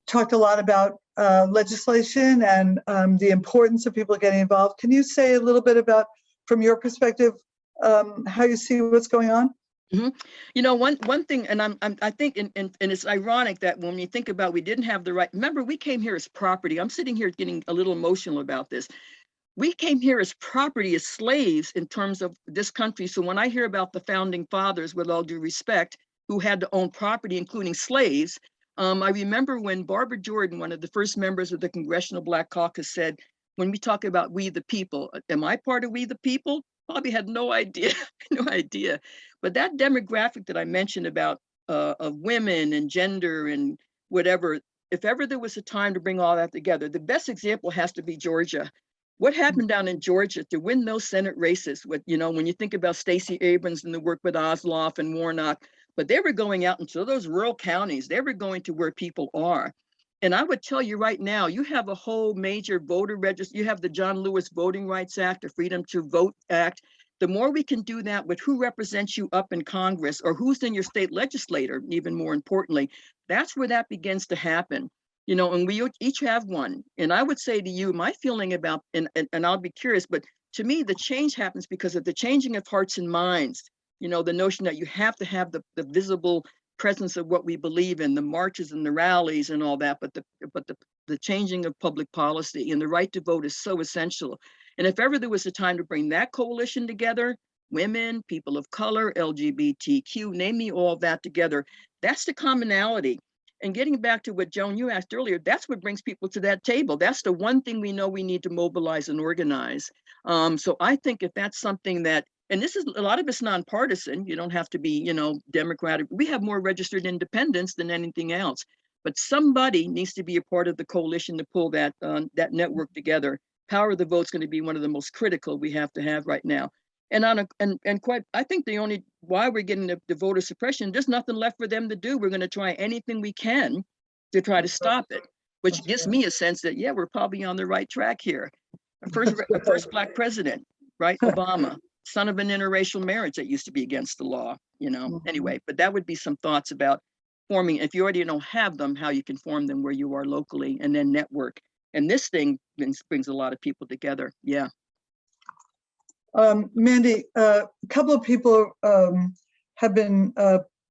talked a lot about legislation and the importance of people getting involved. Can you say a little bit about, from your perspective, how you see what's going on? One thing, and I think, and it's ironic that when you think about, we didn't have the right. Remember, we came here as property. I'm sitting here getting a little emotional about this. we came here as property, as slaves in terms of this country. So when I hear about the founding fathers, with all due respect, who had to own property, including slaves, I remember when Barbara Jordan, one of the first members of the Congressional Black Caucus, said, when we talk about we the people, am I part of we the people? Probably had no idea, no idea. But that demographic that I mentioned about of women and gender and whatever, if ever there was a time to bring all that together, the best example has to be Georgia. What happened down in Georgia to win those Senate races? With, you know, when you think about Stacey Abrams and the work with Osloff and Warnock, but they were going out into those rural counties. They were going to where people are. And I would tell you right now, you have a whole major voter register. You have the John Lewis Voting Rights Act, the Freedom to Vote Act. The more we can do that with who represents you up in Congress or who's in your state legislator, even more importantly, that's where that begins to happen. You know, and we each have one. And I would say to you, my feeling about, and I'll be curious, but to me, the change happens because of the changing of hearts and minds. You know, the notion that you have to have the visible presence of what we believe in, the marches and the rallies and all that, but the changing of public policy and the right to vote is so essential. And if ever there was a time to bring that coalition together, women, people of color, LGBTQ, name me all of that together, that's the commonality. And getting back to what Joan, you asked earlier, that's what brings people to that table. That's the one thing we know we need to mobilize and organize. So I think if that's something that, and this is, a lot of it's nonpartisan, you don't have to be, you know, Democratic. We have more registered independents than anything else, but somebody needs to be a part of the coalition to pull that, that network together. Power of the vote is going to be one of the most critical we have to have right now. And on a, and quite, I think the only, why we're getting the voter suppression, there's nothing left for them to do. We're going to try anything we can to try to stop it, which gives me a sense that, yeah, we're probably on the right track here. The first Black president, right? Obama, son of an interracial marriage that used to be against the law, you know, anyway, but that would be some thoughts about forming, if you already don't have them, how you can form them where you are locally and then network. And this thing brings a lot of people together. Yeah. Mandy, a couple of people have been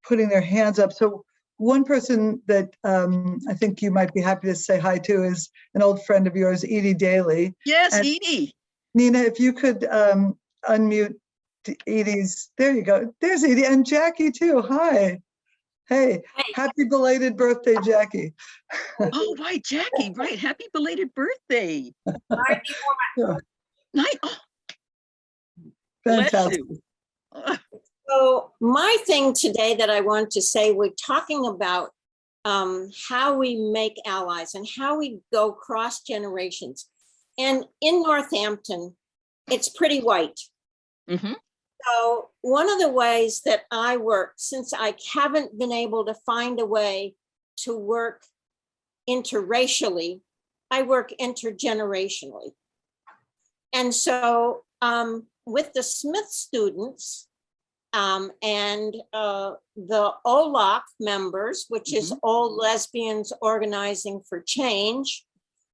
putting their hands up. So one person that I think you might be happy to say hi to is an old friend of yours, Edie Daly. Yes, and Edie. Nina, if you could unmute Edie's, there you go. There's Edie and Jackie too. Hi. Hey, happy belated birthday, Jackie. Oh, right, Jackie, right. Happy belated birthday. Yeah. Night. Oh, Fantastic. So my thing today that I want to say, we're talking about how we make allies and how we go cross generations. And in Northampton, it's pretty white. Mm-hmm. So one of the ways that I work, since I haven't been able to find a way to work interracially, I work intergenerationally. And so with the Smith students and the OLOC members, which is Old Lesbians Organizing for Change,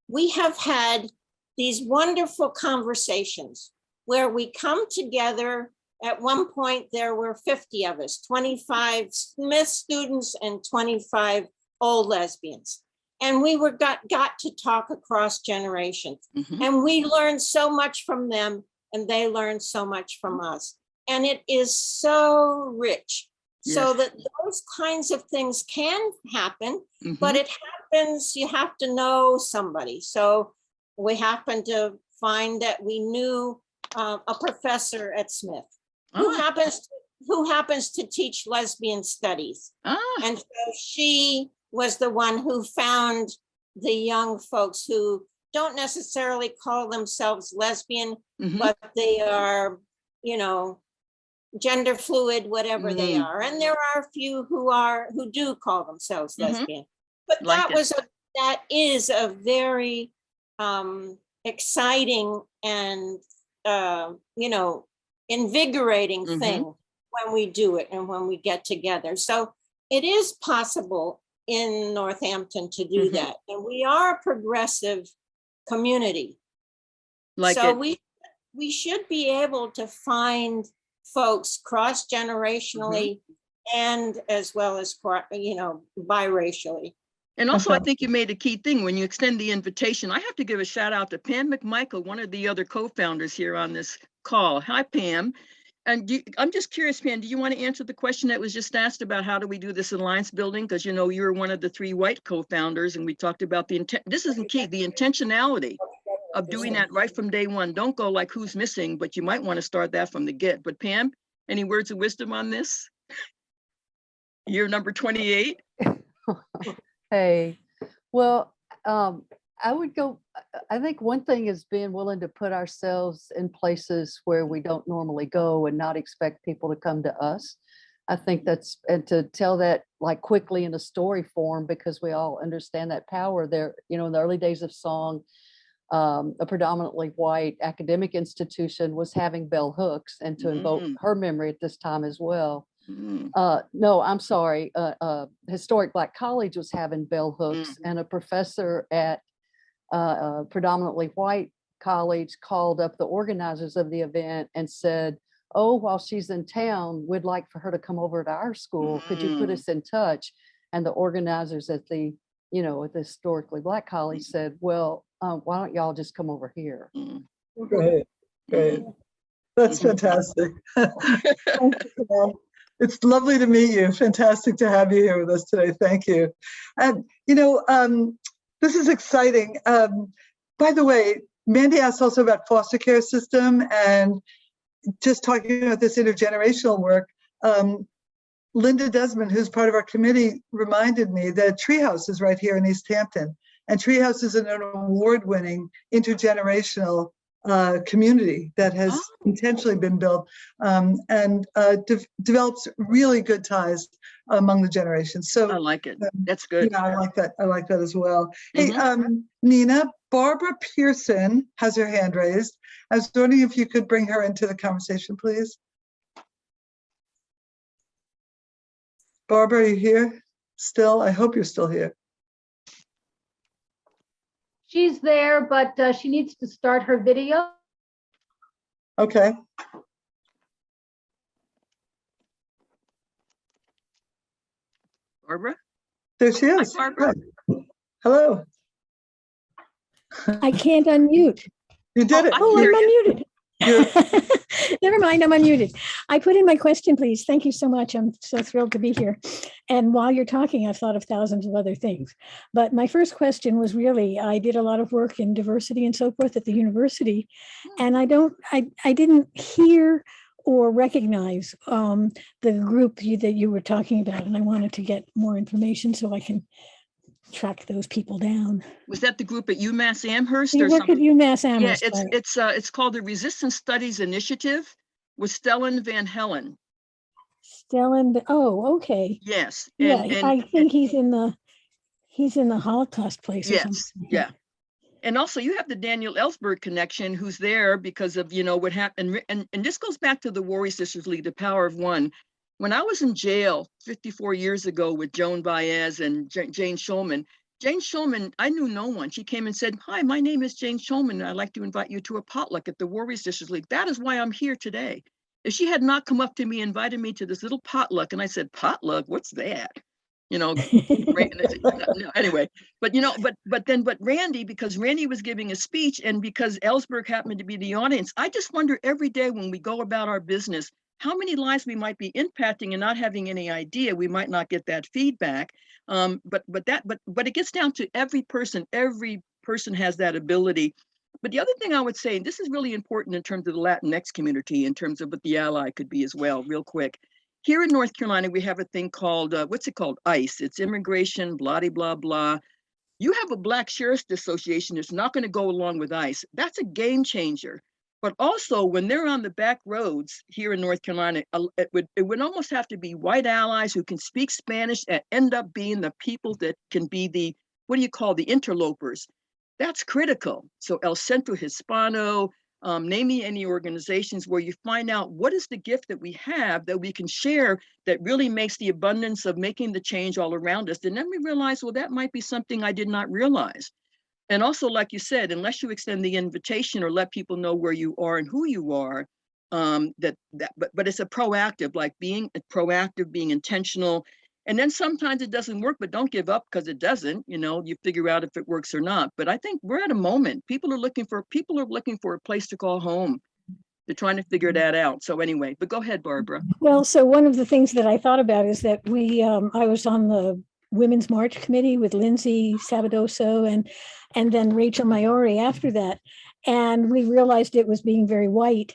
we have had these wonderful conversations where we come together. At one point, there were 50 of us, 25 Smith students and 25 old lesbians. And we got to talk across generations. And we learned so much from them and they learned so much from us. And it is so rich. Yes. So that those kinds of things can happen, but it happens, you have to know somebody. So we happened to find that we knew a professor at Smith who happens to teach lesbian studies. And so she was the one who found the young folks who don't necessarily call themselves lesbian, but they are, you know, gender fluid, whatever they are. And there are a few who do call themselves lesbian. But like that is a very exciting and you know, invigorating thing when we do it and when we get together. So it is possible in Northampton to do that. And we are a progressive community. So we should be able to find folks cross-generationally and as well as, you know, biracially. And also, I think you made a key thing when you extend the invitation. I have to give a shout out to Pam McMichael, one of the other co-founders here on this call. Hi, Pam. And I'm just curious, Pam, do you want to answer the question that was just asked about how do we do this alliance building? Because, you know, you're one of the 3 white co-founders, and we talked about the intent. This is the key, the intentionality of doing that right from day one. Don't go like who's missing, but you might want to start that from the get. But Pam, any words of wisdom on this? Year number 28. Hey, well, I would go, I think one thing is being willing to put ourselves in places where we don't normally go and not expect people to come to us. I think that's, and to tell that like quickly in a story form, because we all understand that power there. You know, in the early days of song, a predominantly white academic institution was having bell hooks, and to invoke her memory at this time as well. No, I'm sorry. Historic Black College was having bell hooks, and a professor at a predominantly white college called up the organizers of the event and said, oh, while she's in town, we'd like for her to come over to our school. Could you put us in touch? And the organizers at the, you know, at the Historically Black College said, well, why don't y'all just come over here? Great, great. That's fantastic. Thank you for that. It's lovely to meet you. Fantastic to have you here with us today. Thank you. And, you know, this is exciting. By the way, Mandy asked also about foster care system, and just talking about this intergenerational work. Linda Desmond, who's part of our committee, reminded me that Treehouse is right here in East Hampton. And Treehouse is an award-winning intergenerational community that has intentionally been built and develops really good ties among the generations. So I like it. That's good. Yeah, I like that. I like that as well. Hey, Nina, Barbara Pearson has her hand raised. I was wondering if you could bring her into the conversation, please. Barbara, are you here still? I hope you're still here. She's there, but she needs to start her video. Okay. Barbara? There she is. Hi, Barbara. Hi. Hello. I can't unmute. You did it. Oh, I'm unmuted. You're Never mind, I'm unmuted. I put in my question, please. Thank you so much. I'm so thrilled to be here. And while you're talking, I've thought of thousands of other things. But my first question was really, I did a lot of work in diversity and so forth at the university, and I didn't hear or recognize the group that you were talking about, and I wanted to get more information so I can track those people down. Was that the group at UMass Amherst You or work something? at UMass Amherst. Yeah, it's called the Resistance Studies Initiative with Stellan Van Hellen. Stellan, oh, okay. Yes. I think he's in the Holocaust place or something. Yeah. And also you have the Daniel Ellsberg connection, who's there because of, you know, what happened. And this goes back to the Warrior Sisters League, the Power of One. When I was in jail 54 years ago with Joan Baez and Jane Shulman, I knew no one. She came and said, hi, my name is Jane Shulman, and I'd like to invite you to a potluck at the Warrior Sisters League. That is why I'm here today. If she had not come up to me, invited me to this little potluck, and I said, potluck, what's that? You know, anyway, but you know, but Randy, because Randy was giving a speech and because Ellsberg happened to be the audience, I just wonder every day when we go about our business, how many lives we might be impacting and not having any idea. We might not get that feedback. But it gets down to every person has that ability. But the other thing I would say, and this is really important in terms of the Latinx community, in terms of what the ally could be as well, real quick. Here in North Carolina, we have a thing called, what's it called? ICE. It's immigration, blah, blah, blah. You have a Black Sheriff's Association that's not going to go along with ICE. That's a game changer. But also when they're on the back roads here in North Carolina, it would almost have to be white allies who can speak Spanish and end up being the people that can be the, what do you call, the interlopers. That's critical. So El Centro Hispano, name me any organizations where you find out what is the gift that we have that we can share that really makes the abundance of making the change all around us. And then we realize, well, that might be something I did not realize. And also, like you said, unless you extend the invitation or let people know where you are and who you are, but it's a proactive, like being proactive, being intentional. And then sometimes it doesn't work, but don't give up because it doesn't. You figure out if it works or not. But I think we're at a moment. People are looking for a place to call home. They're trying to figure that out. So anyway, but go ahead, Barbara. Well, so one of the things that I thought about is that I was on the Women's March Committee with Lindsay Sabadoso and then Rachel Maori after that. And we realized it was being very white.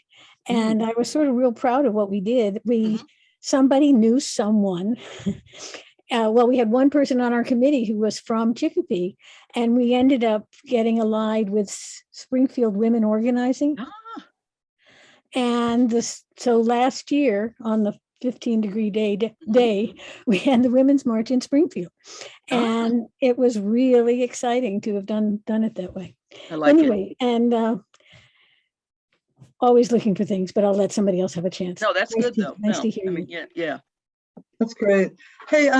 And I was sort of real proud of what we did. Somebody knew someone. Well, we had one person on our committee who was from Chicopee, and we ended up getting allied with Springfield Women Organizing. And so last year on the 15-degree day, we had the Women's March in Springfield. And it was really exciting to have done it that way. I like it. And always looking for things, but I'll let somebody else have a chance. No, that's good though. Nice to hear you. Yeah. That's great. Hey,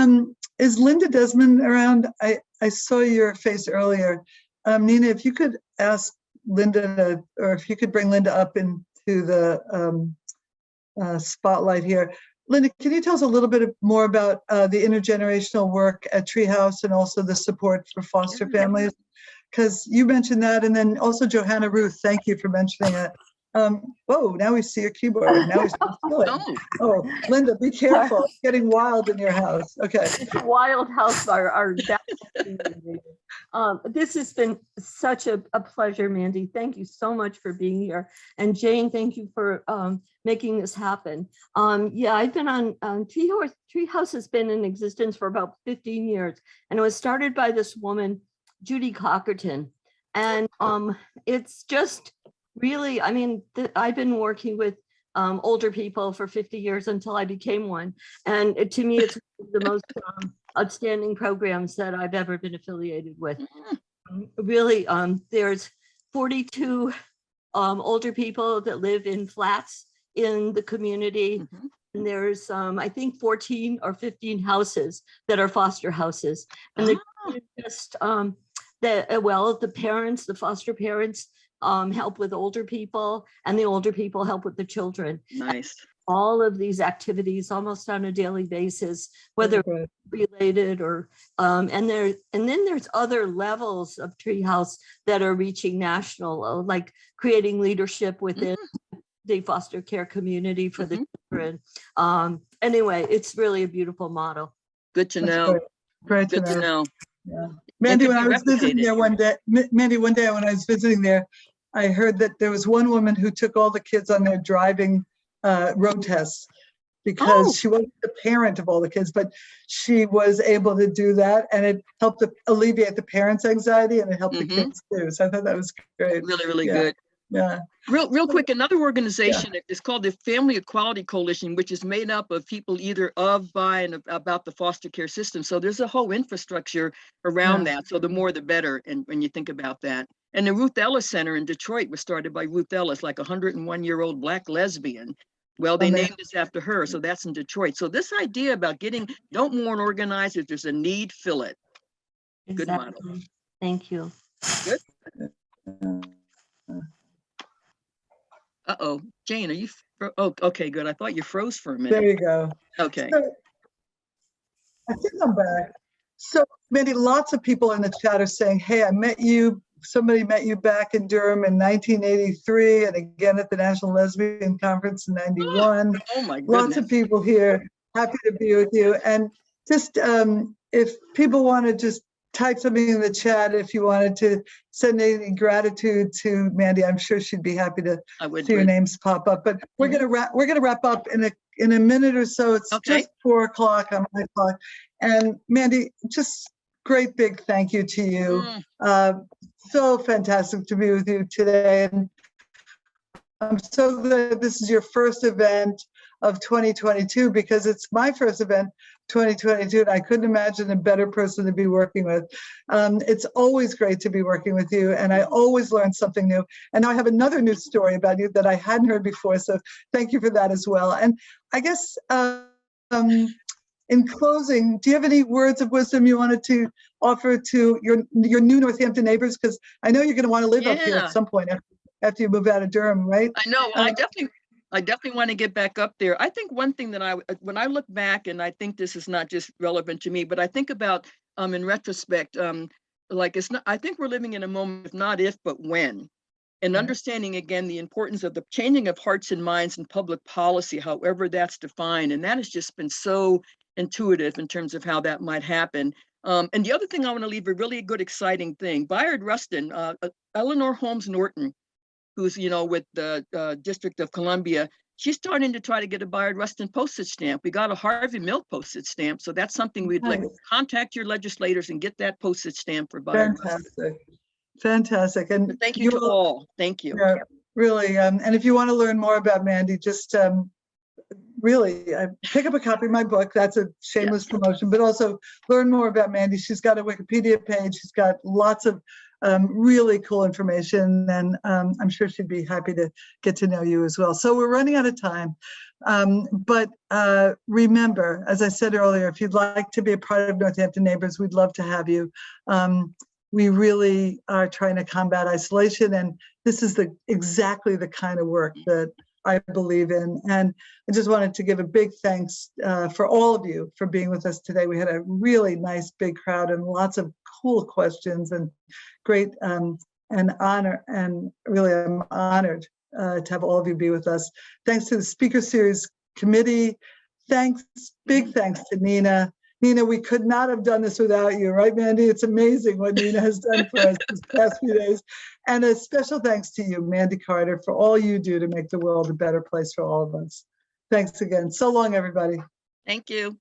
is Linda Desmond around? I saw your face earlier. Nina, if you could ask Linda, or if you could bring Linda up into the spotlight here. Linda, can you tell us a little bit more about the intergenerational work at Treehouse and also the support for foster families? Because you mentioned that, and then also Johanna Ruth, thank you for mentioning it. Whoa, now we see your keyboard. Now we see it. Oh, Linda, be careful. It's getting wild in your house. Okay. It's a wild house, our this has been such a pleasure, Mandy. Thank you so much for being here. And Jane, thank you for making this happen. Yeah, I've been on Treehouse has been in existence for about 15 years. And it was started by this woman, Judy Cockerton. And it's just really, I mean, I've been working with older people for 50 years until I became one. And to me, it's the most outstanding programs that I've ever been affiliated with. Really, there's 42 older people that live in flats in the community. And there's, I think, 14 or 15 houses that are foster houses. And just, the parents, the foster parents, help with older people, and the older people help with the children. Nice. All of these activities almost on a daily basis, whether related or and then there's other levels of Treehouse that are reaching national, like creating leadership within the foster care community for the children. Anyway, it's really a beautiful model. Good to know. Great Good to know. Yeah. Mandy, when I was visiting there one day, when I was visiting there, I heard that there was one woman who took all the kids on their driving road tests because she wasn't the parent of all the kids, but she was able to do that, and it helped to alleviate the parents' anxiety, and it helped the kids too. So I thought that was great. Really, really good. Yeah. Real quick, another organization is called the Family Equality Coalition, which is made up of people either of, by, and about the foster care system. So there's a whole infrastructure around that. So the more, the better. And when you think about that. And the Ruth Ellis Center in Detroit was started by Ruth Ellis, like a 101-year-old Black lesbian. Well, they named this after her. So that's in Detroit. So this idea about don't mourn, organize. If there's a need, fill it. Good model. Thank you. Good. Uh-oh, Jane, are you? Oh, okay, good. I thought you froze for a minute. There you go. Okay. So, I think I'm back. So, Mandy, lots of people in the chat are saying, hey, I met you. Somebody met you back in Durham in 1983 and again at the National Lesbian Conference in 91. Oh my goodness. Lots of people here. Happy to be with you. And just if people want to just type something in the chat, if you wanted to send any gratitude to Mandy, I'm sure she'd be happy to see your names pop up. But we're gonna wrap up in a minute or so. It's just 4 o'clock on my clock. And Mandy, just great big thank you to you. So fantastic to be with you today. And I'm so glad this is your first event of 2022, because it's my first event 2022, and I couldn't imagine a better person to be working with. It's always great to be working with you, and I always learn something new. And now I have another new story about you that I hadn't heard before, so thank you for that as well. And I guess in closing, do you have any words of wisdom you wanted to offer to your new Northampton neighbors? Because I know you're going to want to live up here at some point after you move out of Durham, right? I know. I definitely I definitely want to get back up there. I think one thing that when I look back, and I think this is not just relevant to me, but I think about in retrospect, like it's not, I think we're living in a moment of not if, but when. And Right. understanding again the importance of the changing of hearts and minds in public policy, however that's defined. And that has just been so intuitive in terms of how that might happen. And the other thing I want to leave a really good, exciting thing. Bayard Rustin, Eleanor Holmes Norton, who's, with the District of Columbia, she's starting to try to get a Bayard Rustin postage stamp. We got a Harvey Milk postage stamp. So that's something we'd like to Nice. contact your legislators and get that postage stamp for Bayard Rustin. Fantastic. Fantastic. And But thank you to all. Thank you. Yeah, really. And if you want to learn more about Mandy, just really pick up a copy of my book. That's a shameless promotion, but also learn more about Mandy. She's got a Wikipedia page. She's got lots of really cool information, and I'm sure she'd be happy to get to know you as well. So we're running out of time. But remember, as I said earlier, if you'd like to be a part of Northampton Neighbors, we'd love to have you. We really are trying to combat isolation, and this is exactly the kind of work that I believe in. And I just wanted to give a big thanks for all of you for being with us today. We had a really nice big crowd and lots of cool questions and great and honor. And really, I'm honored to have all of you be with us. Thanks to the Speaker Series Committee. Big thanks to Nina. Nina, we could not have done this without you, right, Mandy? It's amazing what Nina has done for us these past few days. And a special thanks to you, Mandy Carter, for all you do to make the world a better place for all of us. Thanks again. So long, everybody. Thank you.